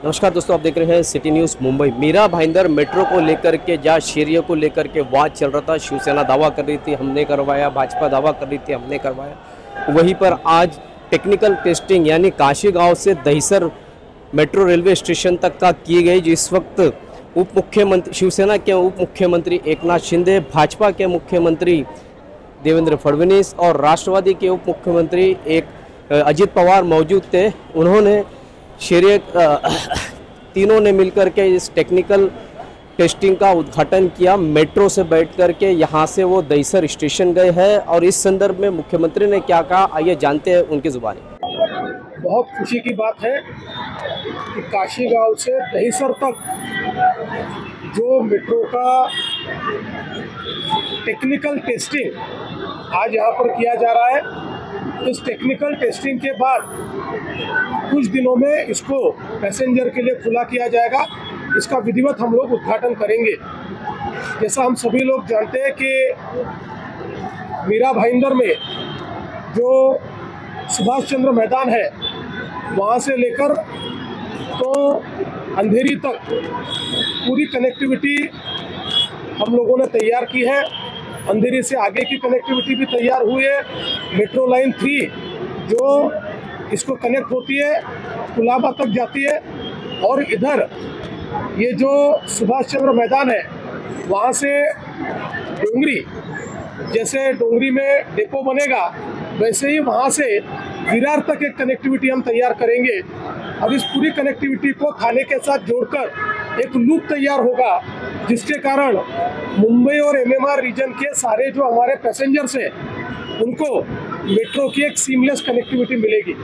नमस्कार दोस्तों, आप देख रहे हैं city news Mumbai. Meera Bhayandar metro को लेकर के जहाँ शेरिया को लेकर के वाद चल रहा था, शिवसेना दावा कर रही थी हमने करवाया, भाजपा दावा कर रही थी हमने करवाया, वहीं पर आज टेक्निकल टेस्टिंग यानी काशी गांव से दहिसर मेट्रो रेलवे स्टेशन तक का की गई। जिस वक्त उप मुख्यमंत्री शिवसेना के उप मुख्यमंत्री एकनाथ शिंदे, भाजपा के मुख्यमंत्री देवेंद्र फडणवीस और राष्ट्रवादी के उप मुख्यमंत्री अजित पवार मौजूद थे। उन्होंने तीनों ने मिलकर के इस टेक्निकल टेस्टिंग का उद्घाटन किया। मेट्रो से बैठ कर के यहाँ से वो दहिसर स्टेशन गए हैं और इस संदर्भ में मुख्यमंत्री ने क्या कहा, आइए जानते हैं उनकी जुबानी। बहुत खुशी की बात है कि काशी गांव से दहिसर तक जो मेट्रो का टेक्निकल टेस्टिंग आज यहाँ पर किया जा रहा है, इस टेक्निकल टेस्टिंग के बाद कुछ दिनों में इसको पैसेंजर के लिए खुला किया जाएगा। इसका विधिवत हम लोग उद्घाटन करेंगे। जैसा हम सभी लोग जानते हैं कि मीरा भाईंदर में जो सुभाष चंद्र मैदान है, वहाँ से लेकर तो अंधेरी तक पूरी कनेक्टिविटी हम लोगों ने तैयार की है। अंधेरी से आगे की कनेक्टिविटी भी तैयार हुई है। मेट्रो लाइन 3 जो इसको कनेक्ट होती है, कुलाबा तक जाती है, और इधर ये जो सुभाष चंद्र मैदान है वहाँ से डोंगरी, जैसे डोंगरी में डिपो बनेगा वैसे ही वहाँ से विरार तक एक कनेक्टिविटी हम तैयार करेंगे। और इस पूरी कनेक्टिविटी को थाने के साथ जोड़कर एक लूप तैयार होगा, जिसके कारण मुंबई और एमएमआर रीजन के सारे जो हमारे पैसेंजर्स हैं उनको मेट्रो की एक सीमलेस कनेक्टिविटी मिलेगी।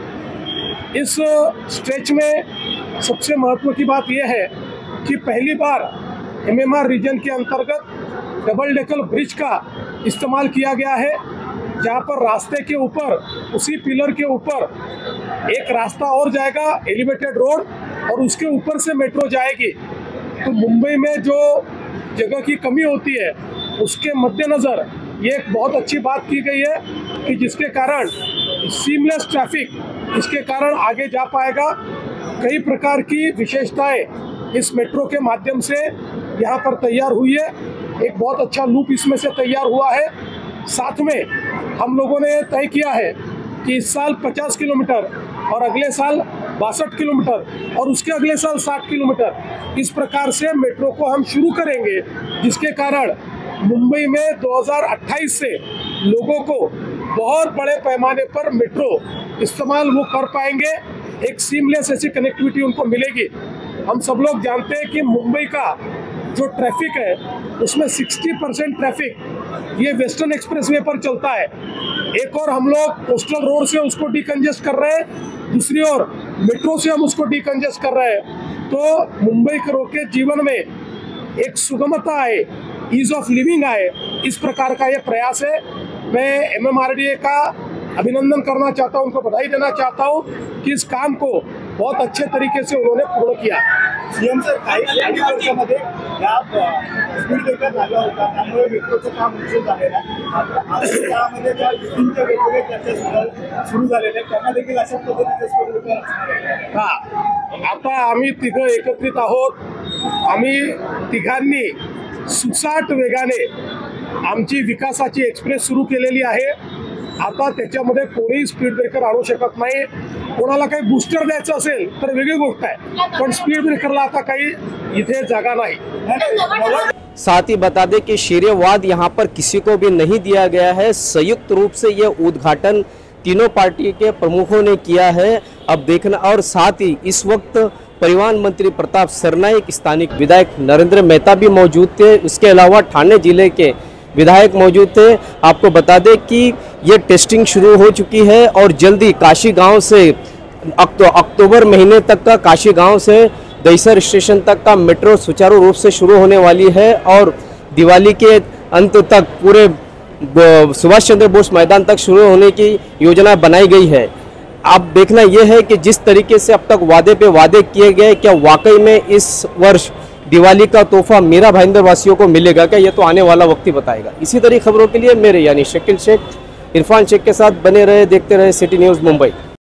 इस स्ट्रेच में सबसे महत्व की बात यह है कि पहली बार एमएमआर रीजन के अंतर्गत डबल डेकर ब्रिज का इस्तेमाल किया गया है, जहाँ पर रास्ते के ऊपर, उसी पिलर के ऊपर एक रास्ता और जाएगा, एलिवेटेड रोड, और उसके ऊपर से मेट्रो जाएगी। तो मुंबई में जो जगह की कमी होती है उसके मद्देनज़र ये एक बहुत अच्छी बात की गई है कि जिसके कारण सीमलेस ट्रैफिक इसके कारण आगे जा पाएगा। कई प्रकार की विशेषताएं इस मेट्रो के माध्यम से यहाँ पर तैयार हुई है। एक बहुत अच्छा लूप इसमें से तैयार हुआ है। साथ में हम लोगों ने तय किया है कि इस साल 50 किलोमीटर और अगले साल 62 किलोमीटर और उसके अगले साल 60 किलोमीटर, इस प्रकार से मेट्रो को हम शुरू करेंगे, जिसके कारण मुंबई में 2028 से लोगों को बहुत बड़े पैमाने पर मेट्रो इस्तेमाल वो कर पाएंगे। एक सीमलेस ऐसी कनेक्टिविटी उनको मिलेगी। हम सब लोग जानते हैं कि मुंबई का जो ट्रैफिक है उसमें 60% ट्रैफिक ये वेस्टर्न एक्सप्रेसवे पर चलता है। एक और हम लोग कोस्टल रोड से उसको डिकंजेस्ट कर रहे हैं, दूसरी ओर मेट्रो से हम उसको डिकंजेस्ट कर रहे हैं। तो मुंबई के जीवन में एक सुगमता आए, ईज ऑफ लिविंग आए, इस प्रकार का ये प्रयास है। मैं एमएमआरडीए का अभिनंदन करना चाहता हूँ, उनको बधाई देना चाहता हूँ कि इस काम को बहुत अच्छे तरीके से उन्होंने पूर्ण किया। सीएम सर, काही वर्षामध्ये या स्पीड ब्रेकर लागला होता, त्यामुळे मेट्रोचं काम उशीर झालेलं आहे। त्यामध्ये ज्या युतींच्या वेगवेगळ्या चर्चा सुरू झालेल्या आहेत, त्यांना देखील अशा पद्धतीचे स्पीड ब्रेकर असणार आहे। हां, आता आम्ही तिघं एकत्रित आहोत। आम्ही तिघांनी सुसाट वेगाने आमची विकासाची एक्सप्रेस सुरू केलेली आहे। आता त्याच्यामध्ये कोणीही स्पीड ब्रेकर आणू शकत नाही। कोणाला काही बूस्टर द्यायचं असेल तर वेगळी गोष्ट आहे, पण स्पीड ब्रेकरला आता काही इथे जागा नाही। साथ ही बता दें कि शेरियावाद यहाँ पर किसी को भी नहीं दिया गया है। संयुक्त रूप से ये उद्घाटन तीनों पार्टी के प्रमुखों ने किया है। अब देखना, और साथ ही इस वक्त परिवहन मंत्री प्रताप सरनाईक, स्थानिक विधायक नरेंद्र मेहता भी मौजूद थे। उसके अलावा ठाणे जिले के विधायक मौजूद थे। आपको बता दें कि ये टेस्टिंग शुरू हो चुकी है और जल्दी काशी गांव से अक्टूबर महीने तक का काशी गांव से दहिसर स्टेशन तक का मेट्रो सुचारू रूप से शुरू होने वाली है और दिवाली के अंत तक पूरे सुभाष चंद्र बोस मैदान तक शुरू होने की योजना बनाई गई है। अब देखना यह है कि जिस तरीके से अब तक वादे पे वादे किए गए, क्या वाकई में इस वर्ष दिवाली का तोहफा मीरा भाईंदर वासियों को मिलेगा क्या? ये तो आने वाला वक्त ही बताएगा। इसी तरह खबरों के लिए मेरे यानी शकील शेख, इरफान शेख के साथ बने रहे, देखते रहे सिटी न्यूज़ मुंबई।